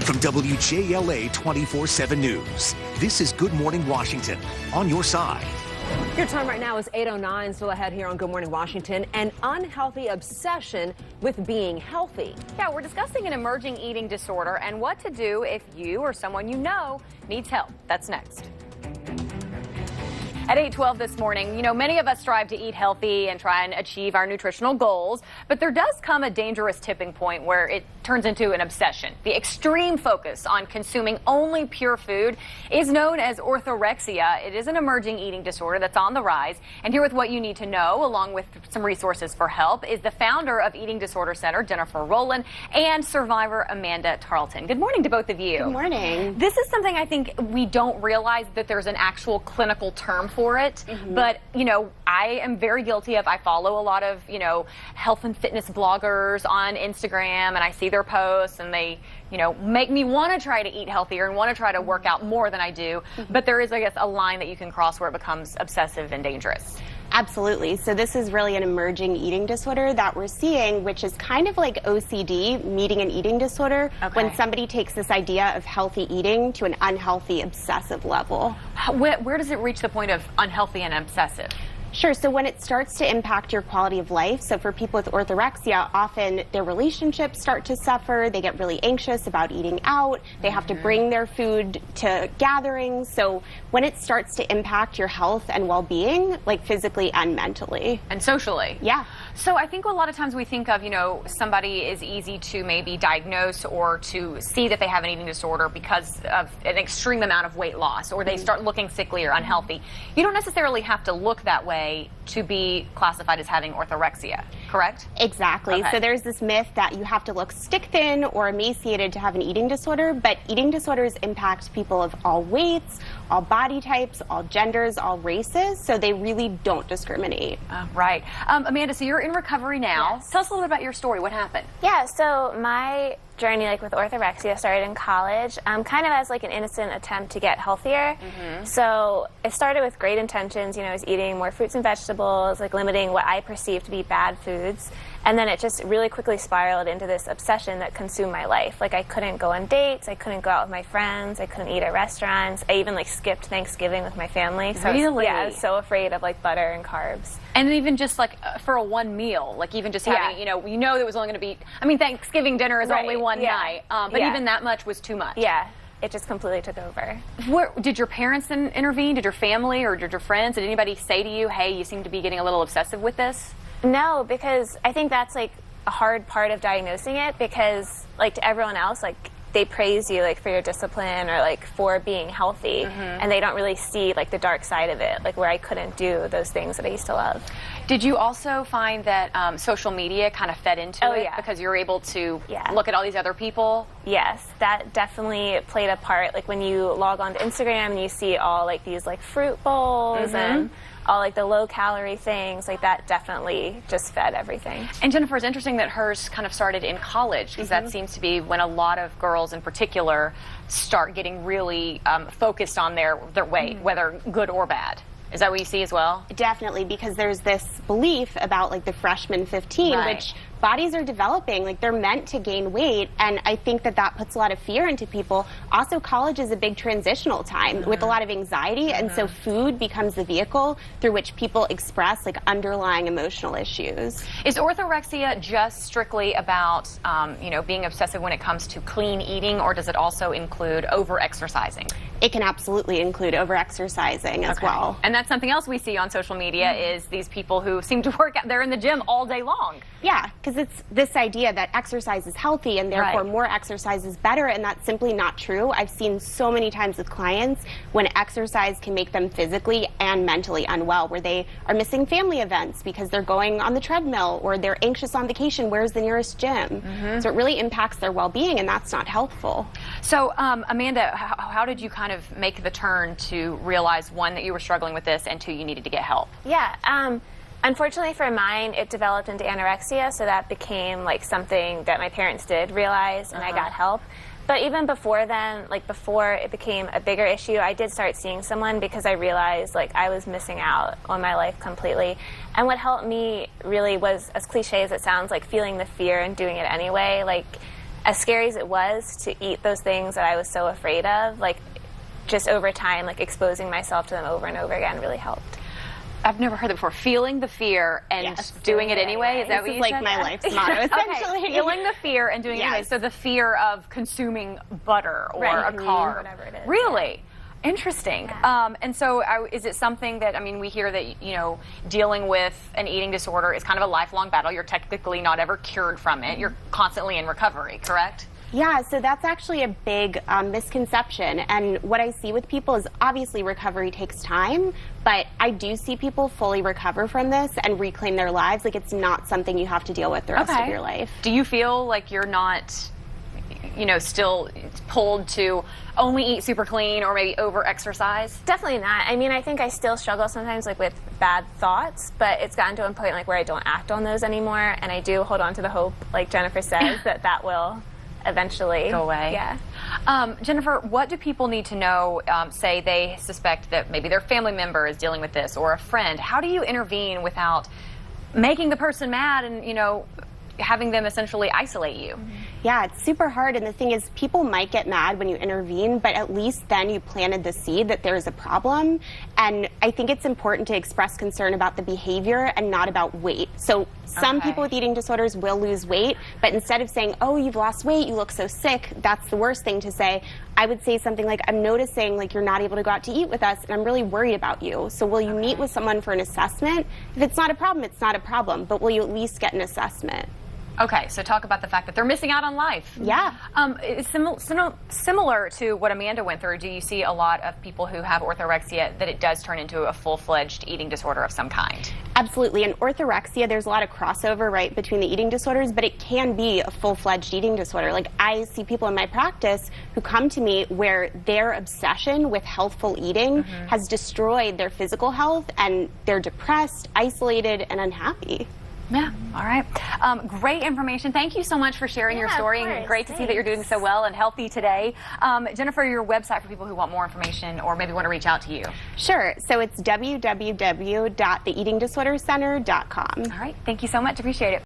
From WJLA 24/7 News, this is Good Morning Washington, on your side. Your time right now is 8:09. Still ahead here on Good Morning Washington. An unhealthy obsession with being healthy. Yeah, we're discussing an emerging eating disorder and what to do if you or someone you know needs help. That's next. At 8:12 this morning, many of us strive to eat healthy and try and achieve our nutritional goals, but there does come a dangerous tipping point where it turns into an obsession. The extreme focus on consuming only pure food is known as orthorexia. It is an emerging eating disorder that's on the rise. And here with what you need to know, along with some resources for help, is the founder of Eating Disorder Center, Jennifer Rollin, and survivor Amanda Tarlton. Good morning to both of you. Good morning. This is something I think we don't realize that there's an actual clinical term for it. But, I am very guilty of, I follow a lot of, health and fitness bloggers on Instagram, and I see their posts, and they, make me want to try to eat healthier and want to try to work out more than I do. But there is, I guess, a line that you can cross where it becomes obsessive and dangerous. Absolutely. So this is really an emerging eating disorder that we're seeing, which is kind of like OCD meeting an eating disorder, when somebody takes this idea of healthy eating to an unhealthy, obsessive level. Where does it reach the point of unhealthy and obsessive? Sure. So when it starts to impact your quality of life, so for people with orthorexia, often their relationships start to suffer. They get really anxious about eating out. They have to bring their food to gatherings. So when it starts to impact your health and well-being, like physically and mentally. And socially. Yeah. So I think a lot of times we think of, somebody is easy to maybe diagnose or to see that they have an eating disorder because of an extreme amount of weight loss, or they start looking sickly or unhealthy. You don't necessarily have to look that way to be classified as having orthorexia, correct? Exactly. So there's this myth that you have to look stick thin or emaciated to have an eating disorder, but eating disorders impact people of all weights, all body types, all genders, all races, so they really don't discriminate. Right. Amanda, so you're in recovery now. Yes. Tell us a little bit about your story. What happened? Yeah, so my journey with orthorexia started in college, kind of as an innocent attempt to get healthier. So it started with great intentions. I was eating more fruits and vegetables, limiting what I perceived to be bad foods. And then it just really quickly spiraled into this obsession that consumed my life. I couldn't go on dates, I couldn't go out with my friends, I couldn't eat at restaurants. I even skipped Thanksgiving with my family. So really? I was so afraid of butter and carbs. And even just for a one meal, even just having, there was only going to be, Thanksgiving dinner is only one night, but even that much was too much. Yeah. It just completely took over. Did your parents then intervene? Did your family or did your friends, did anybody say to you, hey, you seem to be getting a little obsessive with this? No, because I think that's a hard part of diagnosing it, because to everyone else, they praise you for your discipline or for being healthy, and they don't really see the dark side of it, where I couldn't do those things that I used to love. Did you also find that social media kind of fed into it because you're able to look at all these other people? Yes, that definitely played a part. When you log on to Instagram and you see all these fruit bowls and all the low-calorie things, that definitely just fed everything. And Jennifer, it's interesting that hers kind of started in college, because that seems to be when a lot of girls in particular start getting really focused on their weight, whether good or bad. Is that what you see as well? Definitely, because there's this belief about the freshman 15, which bodies are developing, they're meant to gain weight, and I think that puts a lot of fear into people. Also, college is a big transitional time with a lot of anxiety, and so food becomes the vehicle through which people express underlying emotional issues. Is orthorexia just strictly about being obsessive when it comes to clean eating, or does it also include over-exercising? It can absolutely include over-exercising as well. And that's something else we see on social media is these people who seem to work out, they're in the gym all day long. Yeah, because it's this idea that exercise is healthy and therefore more exercise is better, and that's simply not true. I've seen so many times with clients when exercise can make them physically and mentally unwell, where they are missing family events because they're going on the treadmill, or they're anxious on vacation, where's the nearest gym? So it really impacts their well-being, and that's not helpful. So Amanda, how did you kind of make the turn to realize, one, that you were struggling with this, and two, you needed to get help? Yeah, unfortunately for mine, it developed into anorexia, so that became something that my parents did realize, and I got help. But even before then, before it became a bigger issue, I did start seeing someone because I realized I was missing out on my life completely. And what helped me really was, as cliche as it sounds, feeling the fear and doing it anyway. as scary as it was to eat those things that I was so afraid of, like just over time, like exposing myself to them over and over again really helped. I've never heard that before. Feeling the fear and doing it anyway. Is that what you said? This is like my life's motto, essentially. Okay. Feeling the fear and doing it anyway. So the fear of consuming butter or a carb. Whatever it is. Really? Interesting. Yeah. And so is it something that, I mean, we hear that, you know, dealing with an eating disorder is kind of a lifelong battle. You're technically not ever cured from it. You're constantly in recovery, correct? Yeah, so that's actually a big misconception. And what I see with people is obviously recovery takes time, but I do see people fully recover from this and reclaim their lives. Like, it's not something you have to deal with the rest of your life. Do you feel like you're not, you know, still pulled to only eat super clean or maybe over-exercise? Definitely not. I mean, I think I still struggle sometimes like with bad thoughts, but it's gotten to a point like where I don't act on those anymore, and I do hold on to the hope, like Jennifer says, that will eventually go away. Yeah. Jennifer, what do people need to know, say they suspect that maybe their family member is dealing with this or a friend? How do you intervene without making the person mad and, you know, having them essentially isolate you? Yeah, it's super hard. And the thing is, people might get mad when you intervene, but at least then you planted the seed that there's a problem. And I think it's important to express concern about the behavior and not about weight. So some people with eating disorders will lose weight, but instead of saying, oh, you've lost weight, you look so sick, that's the worst thing to say. I would say something like, I'm noticing like you're not able to go out to eat with us, and I'm really worried about you. So will you meet with someone for an assessment? If it's not a problem, it's not a problem, but will you at least get an assessment? Okay, so talk about the fact that they're missing out on life. Yeah. It's similar to what Amanda went through. Do you see a lot of people who have orthorexia that it does turn into a full-fledged eating disorder of some kind? Absolutely. In orthorexia, there's a lot of crossover, right, between the eating disorders, but it can be a full-fledged eating disorder. Like, I see people in my practice who come to me where their obsession with healthful eating has destroyed their physical health, and they're depressed, isolated, and unhappy. Yeah, all right. Great information. Thank you so much for sharing your story. And great to see that you're doing so well and healthy today. Jennifer, your website for people who want more information or maybe want to reach out to you. Sure. So it's www.theeatingdisordercenter.com. All right. Thank you so much. Appreciate it.